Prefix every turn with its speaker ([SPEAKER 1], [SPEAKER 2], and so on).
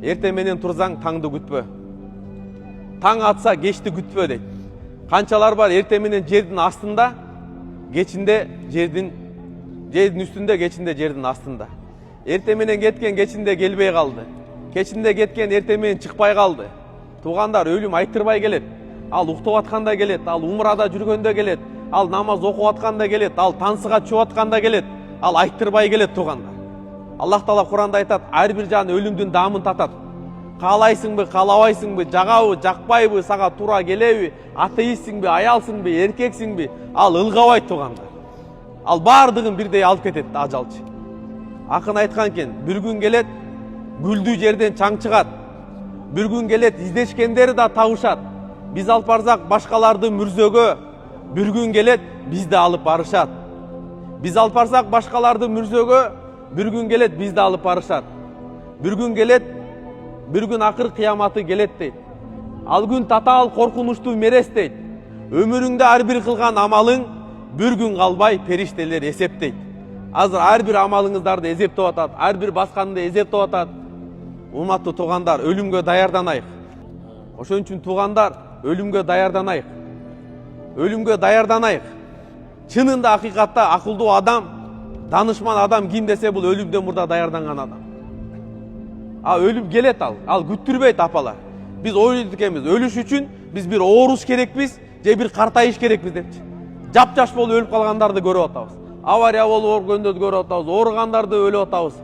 [SPEAKER 1] Эрте менен турсаң таңды күтпө. Таң атса кечти күтпө дейт. Канчалар бар эрте менен жердин астында, кечинде жердин үстүндө, кечинде жердин астында. Эрте менен кеткен кечинде келбей калды. Кечинде кеткен эрте менен чыкпай калды. Туугандар, өлүм айттырбай келет. Ал уктап атканда келет, ал умрада жүргөндө келет, ал намаз окуп атканда келет, ал тансыга чыгып атканда келет, ал айттырбай келет туугандар. Аллах Таала Куранда айтат, ар бир жан өлүмдүн даамын татат. Каалайсыңбы, каалабайсыңбы, жагабы, жакпайбы, сага туура келеби, атеистсиңби, аялсыңбы, эркексиңби, ал ылгабайт туугандар. Ал баардыгын бирдей алып кетет ажалчы. Акын айткан экен, бир күн келет, гүлдүү жерден чаң чыгат. Бир күн келет, издешкендери да табышат. Биз алып барсак башкаларды мүрзөгө, бир күн келет, бизди алып барышат. Биз алып барсак башкаларды мүрзөгө, бир күн келет, бизди алып барышат. Бир күн келет, бир күн акыр кыяматы келет дейт. Ал күн татаал коркунучтуу мерес дейт. Өмүрүңдө ар бир кылган амалың бир күн калбай периштелер эсептейт. Азыр ар бир амалыңыздарды эсептеп атат, ар бир басканды эсептеп атат. Урматтуу туугандар, өлүмгө даярданайык. Ошон үчүн туугандар, өлүмгө даярданайык. Өлүмгө даярданайык. Чынында акыйкатта акылдуу адам, данышман адам ким десе бул өлүмдөн мурда даярданган адам. Өлүм келет ал күттүрбөйт апалар. Биз ойлойт экенбиз, өлүш үчүн биз бир ооруш керекпиз, же бир картайыш керекпиз депчи. Жапжаш болуп өлүп калгандарды көрүп атабыз. Авария болуп өлгөндөрдү көрүп атабыз, ооругандарды өлүп атабыз.